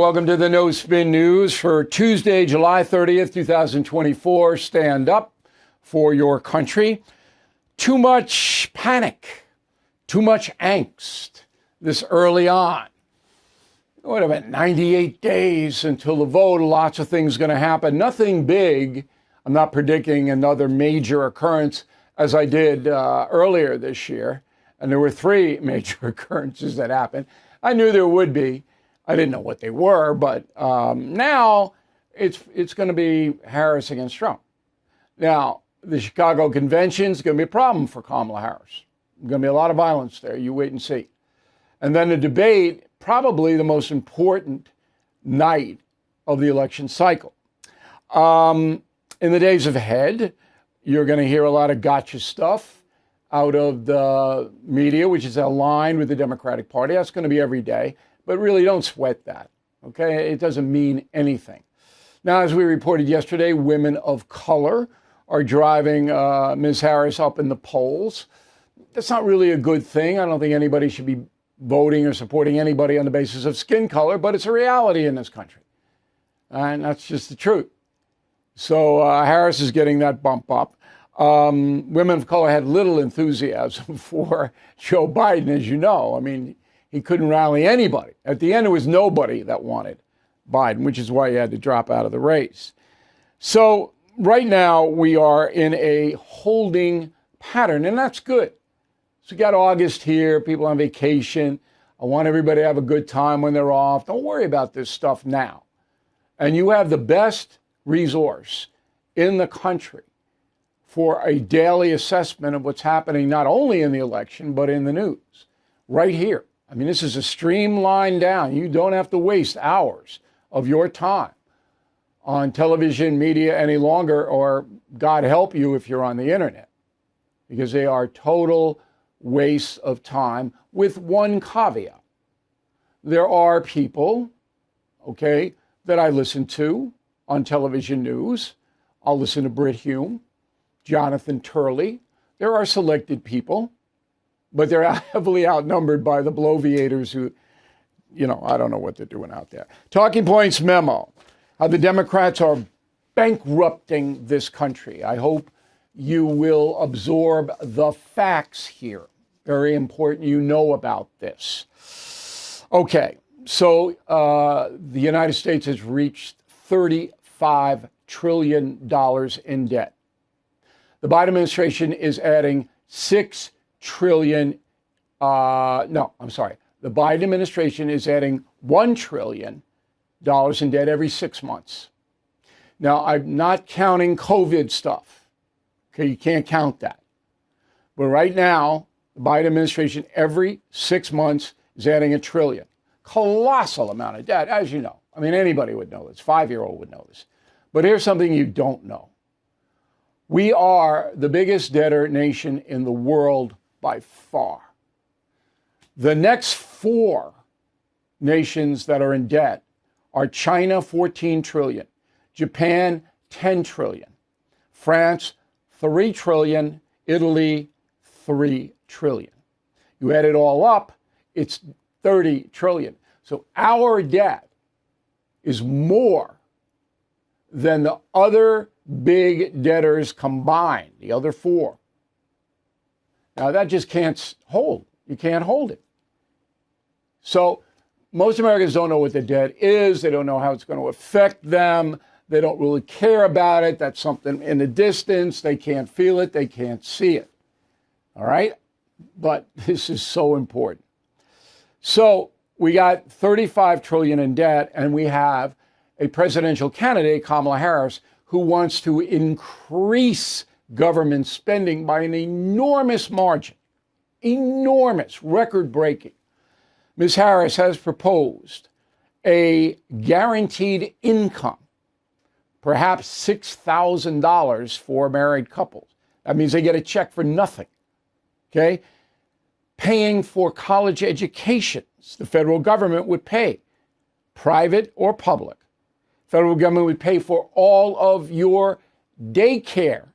welcome to the No Spin News for Tuesday, July 30th, 2024. Stand up for your country. Too much panic, too much angst this early on. What about 98 days until the vote? Lots of things going to happen. Nothing big. I'm not predicting another major occurrence as I did earlier this year. And there were 3 major occurrences that happened. I knew there would be. I didn't know what they were, but now it's going to be Harris against Trump. Now, the Chicago convention is going to be a problem for Kamala Harris. There's going to be a lot of violence there. You wait and see. And then the debate, probably the most important night of the election cycle. In the days ahead, you're going to hear a lot of gotcha stuff out of the media, which is aligned with the Democratic Party. That's going to be every day. But really, don't sweat that, okay? It doesn't mean anything. Now, as we reported yesterday, women of color are driving Ms. Harris up in the polls. That's not really a good thing. I don't think anybody should be voting or supporting anybody on the basis of skin color, but it's a reality in this country. And that's just the truth. So Harris is getting that bump up. Women of color had little enthusiasm for Joe Biden, as you know. I mean, he couldn't rally anybody. At the end, there was nobody that wanted Biden, which is why he had to drop out of the race. So right now, we are in a holding pattern, and that's good. So we got August here, people on vacation. I want everybody to have a good time when they're off. Don't worry about this stuff now. And you have the best resource in the country for a daily assessment of what's happening, not only in the election, but in the news, right here. I mean, this is a streamlined down. You don't have to waste hours of your time on television, media any longer, or God help you if you're on the internet, because they are total waste of time with one caveat. There are people, okay, that I listen to on television news. I'll listen to Brit Hume, Jonathan Turley. There are selected people, but they're heavily outnumbered by the bloviators who, I don't know what they're doing out there. Talking Points Memo, how the Democrats are bankrupting this country. I hope you will absorb the facts here. Very important you know about this. Okay, so the United States has reached $35 trillion in debt. The Biden administration is adding $6 trillion. The Biden administration is adding $1 trillion in debt every 6 months. Now, I'm not counting COVID stuff. Okay, you can't count that. But right now, the Biden administration every 6 months is adding $1 trillion. Colossal amount of debt, as you know. I mean, anybody would know this. 5-year-old would know this. But here's something you don't know. We are the biggest debtor nation in the world by far. The next 4 nations that are in debt are China, 14 trillion, Japan, 10 trillion, France, 3 trillion, Italy, 3 trillion. You add it all up, it's 30 trillion. So our debt is more than the other big debtors combined, the other 4. Now, that just can't hold. You can't hold it. So most Americans don't know what the debt is. They don't know how it's going to affect them. They don't really care about it. That's something in the distance. They can't feel it. They can't see it. All right? But this is so important. So we got $35 trillion in debt, and we have a presidential candidate, Kamala Harris, who wants to increase government spending by an enormous margin, enormous, record-breaking. Ms. Harris has proposed a guaranteed income, perhaps $6,000 for married couples. That means they get a check for nothing, okay? Paying for college educations, the federal government would pay, private or public. Federal government would pay for all of your daycare,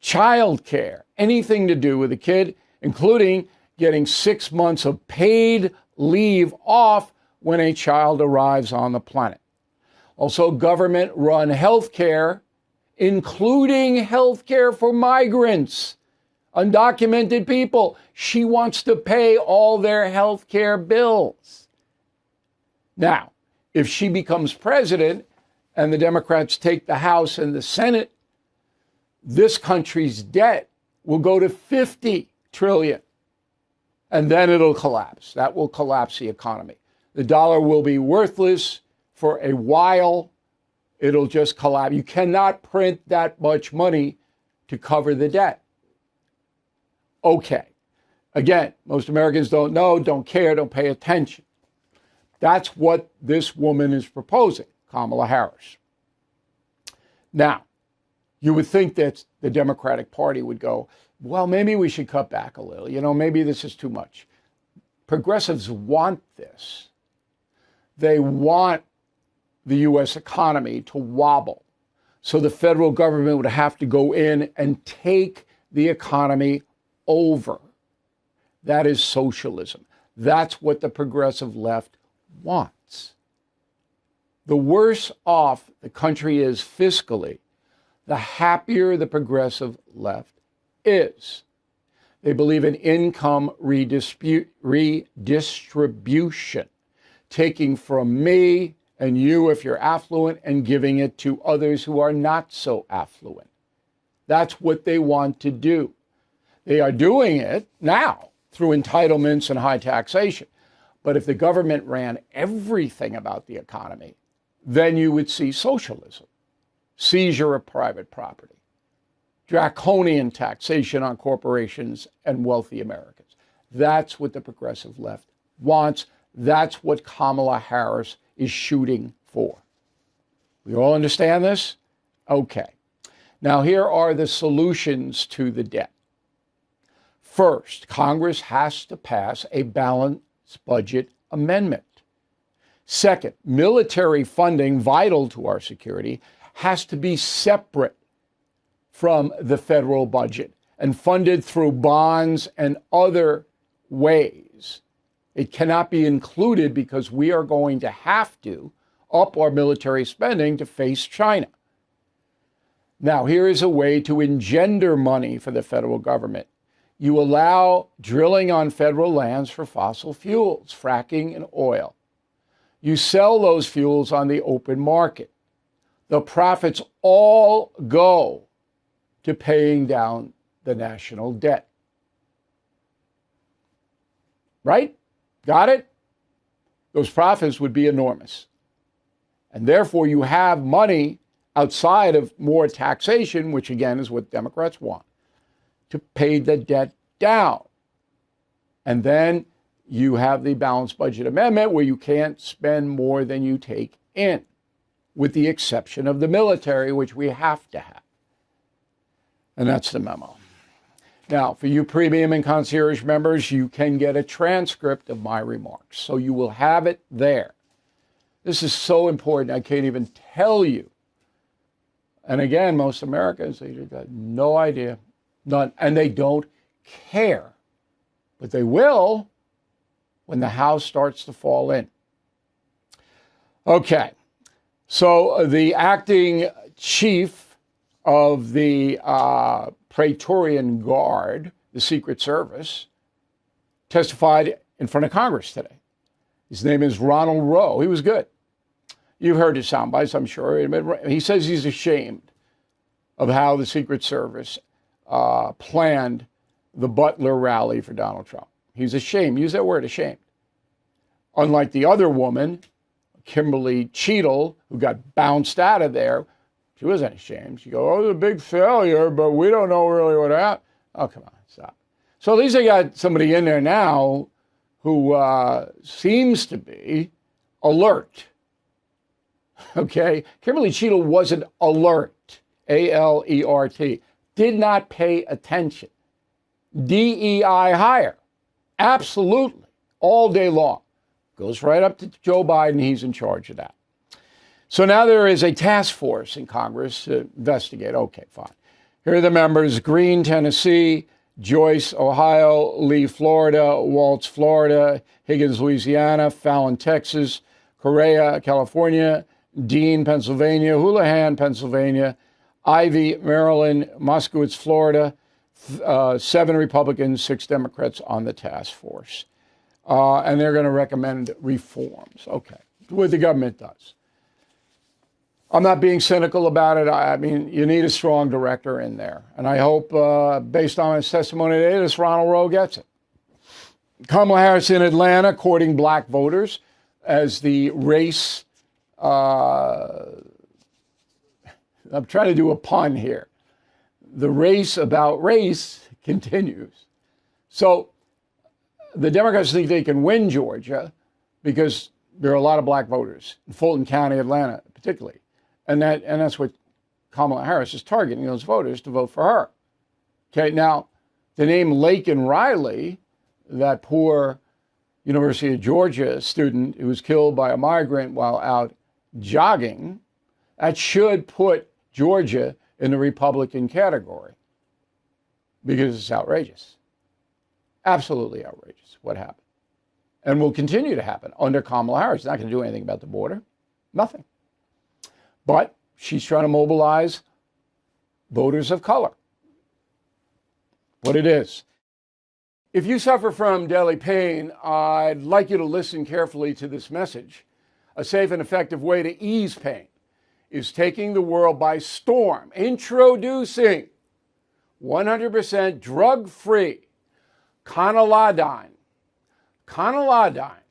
childcare, anything to do with a kid, including getting 6 months of paid leave off when a child arrives on the planet. Also, government-run health care, including health care for migrants, undocumented people. She wants to pay all their health care bills. Now, if she becomes president and the Democrats take the House and the Senate, this country's debt will go to 50 trillion. And then it'll collapse. That will collapse the economy. The dollar will be worthless for a while. It'll just collapse. You cannot print that much money to cover the debt. Okay. Again, most Americans don't know, don't care, don't pay attention. That's what this woman is proposing, Kamala Harris. Now, you would think that the Democratic Party would go, well, maybe we should cut back a little. You know, maybe this is too much. Progressives want this. They want the U.S. economy to wobble. So the federal government would have to go in and take the economy over. That is socialism. That's what the progressive left wants. The worse off the country is fiscally, the happier the progressive left is. They believe in income redistribution, taking from me and you if you're affluent and giving it to others who are not so affluent. That's what they want to do. They are doing it now through entitlements and high taxation. But if the government ran everything about the economy, then you would see socialism, seizure of private property, draconian taxation on corporations and wealthy Americans. That's what the progressive left wants. That's what Kamala Harris is shooting for. We all understand this? Okay. Now, here are the solutions to the debt. First, Congress has to pass a balanced budget amendment. Second, military funding vital to our security has to be separate from the federal budget and funded through bonds and other ways. It cannot be included because we are going to have to up our military spending to face China. Now, here is a way to engender money for the federal government. You allow drilling on federal lands for fossil fuels, fracking and oil. You sell those fuels on the open market. The profits all go to paying down the national debt. Right? Got it? Those profits would be enormous. And therefore, you have money outside of more taxation, which again is what Democrats want, to pay the debt down. And then you have the balanced budget amendment where you can't spend more than you take in, with the exception of the military, which we have to have. And that's the memo. Now, for you premium and concierge members, you can get a transcript of my remarks. So you will have it there. This is so important, I can't even tell you. And again, most Americans, they've got no idea, none, and they don't care. But they will when the house starts to fall in. Okay, so the acting chief of the Praetorian Guard, the Secret Service, testified in front of Congress today. His name is Ronald Rowe. He was good. You've heard his sound bites, I'm sure. He says he's ashamed of how the Secret Service planned the Butler rally for Donald Trump. He's ashamed. Use that word, ashamed. Unlike the other woman, Kimberly Cheadle, who got bounced out of there, she wasn't ashamed. She goes, oh, it was a big failure, but we don't know really what happened. Oh, come on, stop. So at least they got somebody in there now who seems to be alert. Okay? Kimberly Cheadle wasn't alert, A-L-E-R-T, did not pay attention. DEI hire, absolutely, all day long. Goes right up to Joe Biden, he's in charge of that. So now there is a task force in Congress to investigate. Okay, fine. Here are the members: Green, Tennessee, Joyce, Ohio, Lee, Florida, Waltz, Florida, Higgins, Louisiana, Fallon, Texas, Correa, California, Dean, Pennsylvania, Houlihan, Pennsylvania, Ivy, Maryland, Moskowitz, Florida, 7 Republicans, 6 Democrats on the task force. And they're going to recommend reforms. Okay, what the government does. I'm not being cynical about it. I mean, you need a strong director in there. And I hope, based on his testimony today, this Ronald Rowe gets it. Kamala Harris in Atlanta courting black voters as the race, I'm trying to do a pun here. The race about race continues. So the Democrats think they can win Georgia because there are a lot of black voters in Fulton County, Atlanta, particularly. And that's what Kamala Harris is targeting, those voters to vote for her. Okay, now, the name Laken Riley, that poor University of Georgia student who was killed by a migrant while out jogging, that should put Georgia in the Republican category because it's outrageous. Absolutely outrageous what happened. And will continue to happen under Kamala Harris. She's not going to do anything about the border. Nothing. But she's trying to mobilize voters of color. What it is. If you suffer from daily pain, I'd like you to listen carefully to this message. A safe and effective way to ease pain is taking the world by storm. Introducing 100% drug-free Conolidine. Conolidine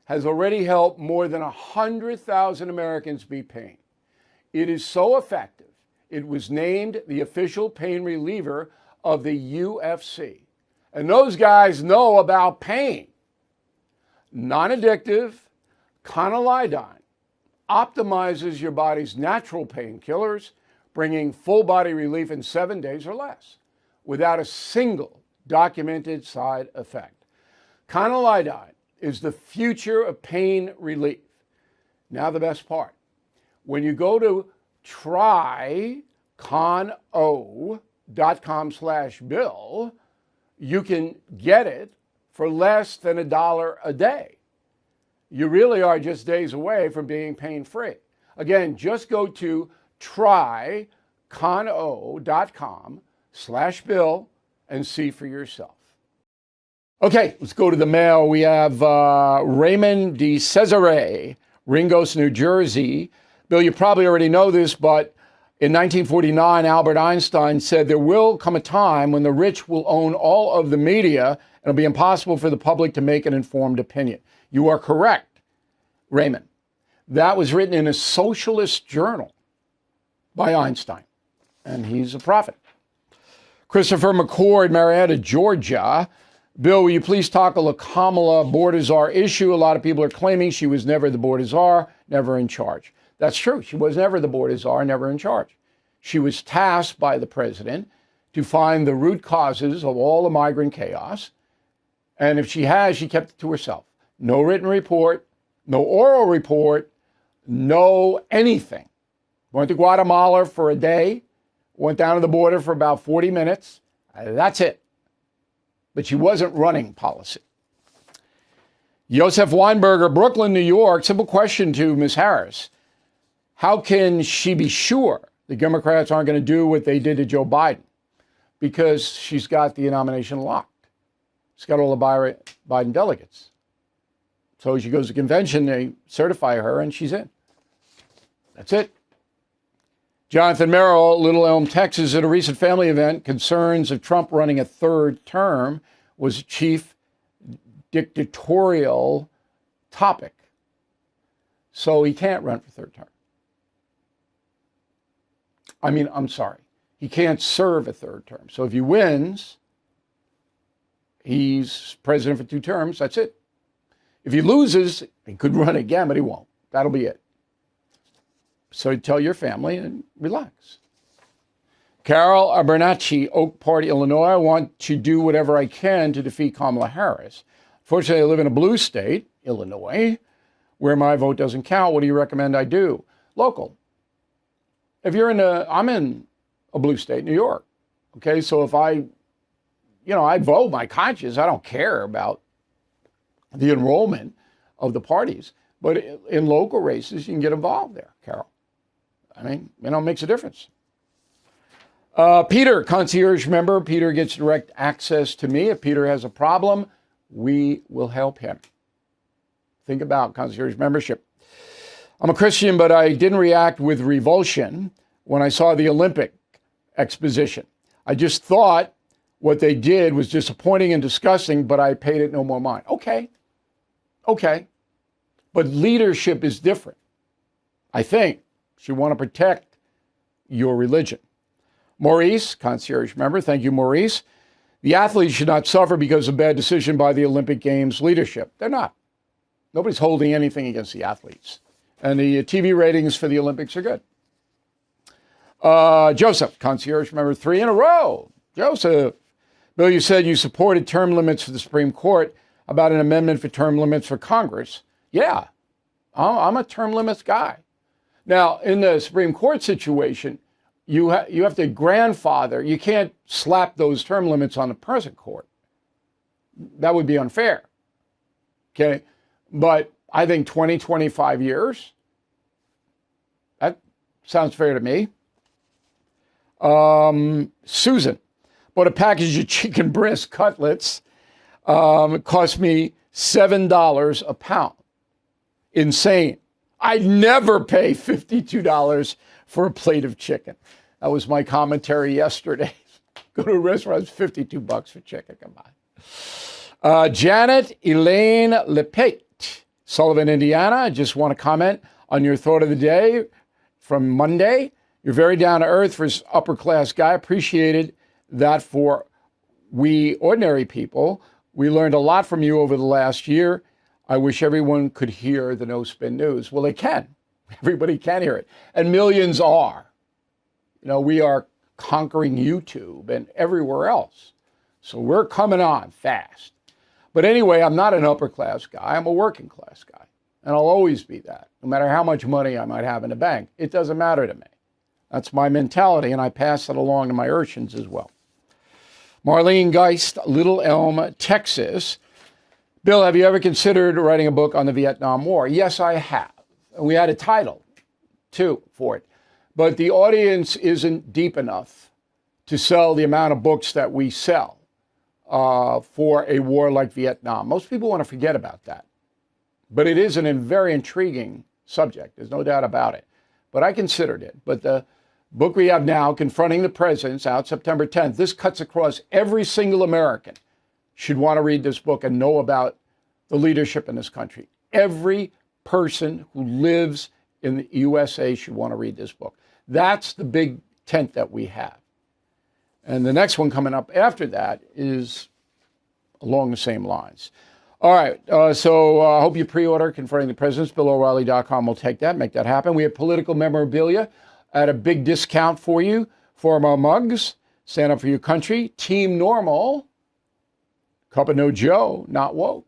has already helped more than 100,000 Americans beat pain. It is so effective, it was named the official pain reliever of the UFC. And those guys know about pain. Non-addictive, Conolidine optimizes your body's natural painkillers, bringing full body relief in 7 days or less, without a single documented side effect. Conolidine is the future of pain relief. Now the best part. When you go to trycono.com/bill, you can get it for less than $1 a day. You really are just days away from being pain-free. Again, just go to trycono.com/bill and see for yourself. Okay, let's go to the mail. We have Raymond de Cesare, Ringgold, New Jersey. Bill, you probably already know this, but in 1949, Albert Einstein said there will come a time when the rich will own all of the media and it'll be impossible for the public to make an informed opinion. You are correct, Raymond. That was written in a socialist journal by Einstein, and he's a prophet. Christopher McCord, Marietta, Georgia. Bill, will you please tackle the Kamala border czar issue? A lot of people are claiming she was never the border czar, never in charge. That's true. She was never the border czar, never in charge. She was tasked by the president to find the root causes of all the migrant chaos. And if she has, she kept it to herself. No written report, no oral report, no anything. Went to Guatemala for a day, went down to the border for about 40 minutes. That's it. But she wasn't running policy. Joseph Weinberger, Brooklyn, New York. Simple question to Ms. Harris. How can she be sure the Democrats aren't going to do what they did to Joe Biden? Because she's got the nomination locked. She's got all the Biden delegates. So she goes to convention, they certify her, and she's in. That's it. Jonathan Merrill, Little Elm, Texas, at a recent family event, concerns of Trump running a third term was chief dictatorial topic. So he can't run for third term. I mean, I'm sorry. He can't serve a third term. So if he wins, he's president for 2 terms. That's it. If he loses, he could run again, but he won't. That'll be it. So tell your family and relax. Carol Abernathy, Oak Park, Illinois. I want to do whatever I can to defeat Kamala Harris. Fortunately, I live in a blue state, Illinois, where my vote doesn't count. What do you recommend I do? Local. If you're I'm in a blue state, New York. Okay, so if I I'd vote my conscience. I don't care about the enrollment of the parties. But in local races, you can get involved there, Carol. I mean, it makes a difference. Peter, concierge member. Peter gets direct access to me. If Peter has a problem, we will help him. Think about concierge membership. I'm a Christian, but I didn't react with revulsion when I saw the Olympic exposition. I just thought what they did was disappointing and disgusting, but I paid it no more mind. Okay. But leadership is different. I think you want to protect your religion. Maurice, concierge member, thank you, Maurice. The athletes should not suffer because of bad decision by the Olympic Games leadership. They're not. Nobody's holding anything against the athletes. And the TV ratings for the Olympics are good. Joseph, concierge member 3 in a row. Joseph. Bill, you said you supported term limits for the Supreme Court about an amendment for term limits for Congress. Yeah, I'm a term limits guy. Now, in the Supreme Court situation, you have to grandfather. You can't slap those term limits on the present court. That would be unfair. Okay? But I think 20, 25 years, that sounds fair to me. Susan bought a package of chicken breast cutlets. It cost me $7 a pound. Insane. I'd never pay $52 for a plate of chicken. That was my commentary yesterday. Go to a restaurant, it's $52 for chicken. Come on. Janet Elaine Lepate, Sullivan, Indiana. I just want to comment on your thought of the day from Monday. You're very down to earth for an upper class guy. Appreciated that for we ordinary people. We learned a lot from you over the last year. I wish everyone could hear the No Spin News. Well, they can. Everybody can hear it. And millions are. We are conquering YouTube and everywhere else. So we're coming on fast. But anyway, I'm not an upper class guy. I'm a working class guy. And I'll always be that. No matter how much money I might have in the bank, it doesn't matter to me. That's my mentality, and I pass it along to my urchins as well. Marlene Geist, Little Elm, Texas. Bill, have you ever considered writing a book on the Vietnam War? Yes, I have. We had a title, too, for it. But the audience isn't deep enough to sell the amount of books that we sell for a war like Vietnam. Most people want to forget about that. But it is a very intriguing subject. There's no doubt about it. But I considered it. But the book we have now, Confronting the Presidents, out September 10th, this cuts across every single American should want to read this book and know about the leadership in this country. Every person who lives in the USA should want to read this book. That's the big tent that we have. And the next one coming up after that is along the same lines. All right, so I hope you pre-order Confronting the Presidents. BillO'Reilly.com will take that, make that happen. We have political memorabilia at a big discount for you. For our mugs, Stand Up for Your Country, Team Normal, Cup of No Joe, Not Woke.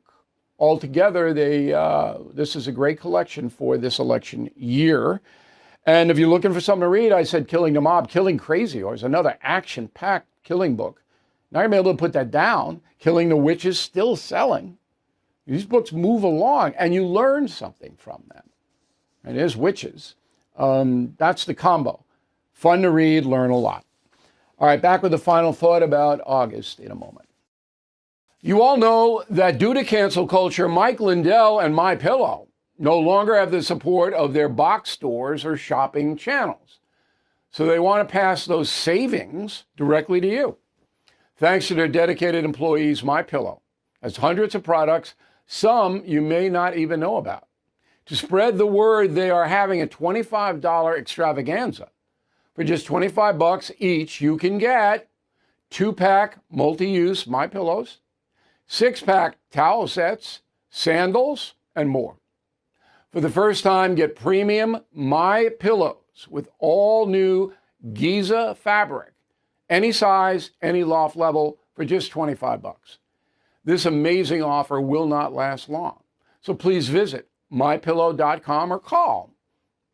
Altogether, this is a great collection for this election year. And if you're looking for something to read, I said Killing the Mob, Killing Crazy, or is another action-packed killing book. Now you're able to put that down. Killing the Witches, still selling. These books move along, and you learn something from them. And there's witches. That's the combo. Fun to read, learn a lot. All right, back with the final thought about August in a moment. You all know that due to cancel culture, Mike Lindell and MyPillow no longer have the support of their box stores or shopping channels. So they want to pass those savings directly to you. Thanks to their dedicated employees, MyPillow has hundreds of products, some you may not even know about. To spread the word, they are having a $25 extravaganza. For just $25 each, you can get 2-pack multi-use MyPillows, 6-pack towel sets, sandals, and more. For the first time, get premium MyPillows with all new Giza fabric, any size, any loft level, for just $25. This amazing offer will not last long. So please visit mypillow.com or call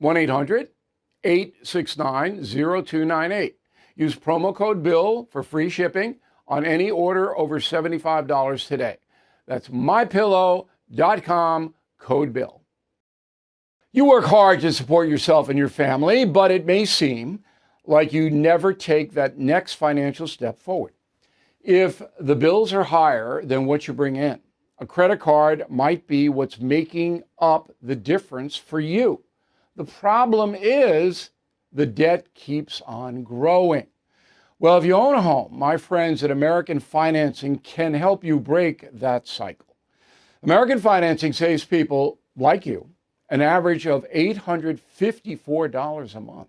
1-800-869-0298. Use promo code BILL for free shipping on any order over $75 today. That's mypillow.com, code BILL. You work hard to support yourself and your family, but it may seem like you never take that next financial step forward. If the bills are higher than what you bring in, a credit card might be what's making up the difference for you. The problem is the debt keeps on growing. Well, if you own a home, my friends at American Financing can help you break that cycle. American Financing saves people like you an average of $854 a month.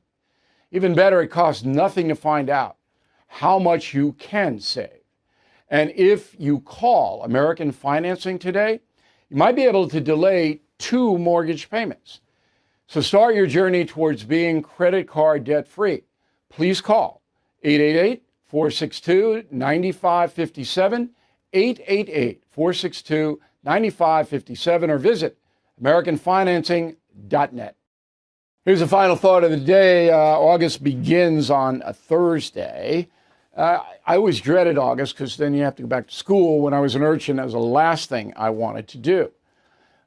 Even better, it costs nothing to find out how much you can save. And if you call American Financing today, you might be able to delay 2 mortgage payments. So start your journey towards being credit card debt-free. Please call 888-462-9557, 888-462-9557, or visit AmericanFinancing.net. Here's the final thought of the day. August begins on a Thursday. I always dreaded August because then you have to go back to school. When I was an urchin, that was the last thing I wanted to do.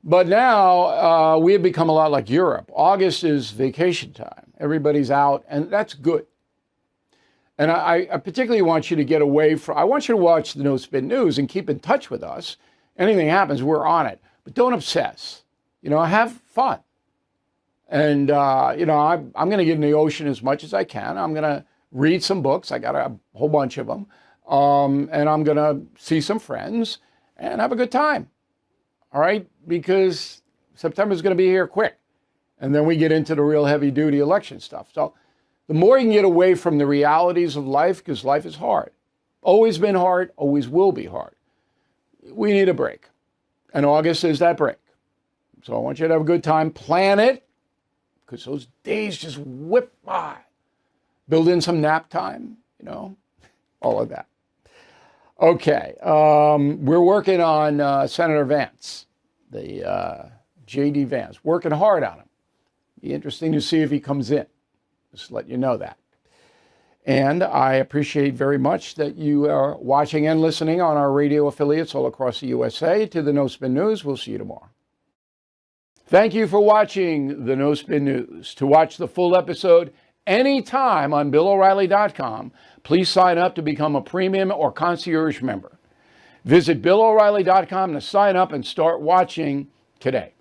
But now we have become a lot like Europe. August is vacation time. Everybody's out, and that's good. And I particularly want you to get away from, I want you to watch the No Spin News and keep in touch with us. Anything happens, we're on it. But don't obsess. Have fun. And, I'm going to get in the ocean as much as I can. I'm going to read some books. I got a whole bunch of them. And I'm going to see some friends and have a good time. All right? Because September's going to be here quick. And then we get into the real heavy-duty election stuff. So the more you can get away from the realities of life, because life is hard. Always been hard, always will be hard. We need a break. And August is that break. So I want you to have a good time. Plan it, because those days just whip by. Build in some nap time, all of that. Okay, we're working on Senator Vance, the J.D. Vance, working hard on him. Be interesting to see if he comes in. Just let you know that. And I appreciate very much that you are watching and listening on our radio affiliates all across the USA. To the No Spin News, we'll see you tomorrow. Thank you for watching the No Spin News. To watch the full episode anytime on BillO'Reilly.com, please sign up to become a premium or concierge member. Visit BillO'Reilly.com to sign up and start watching today.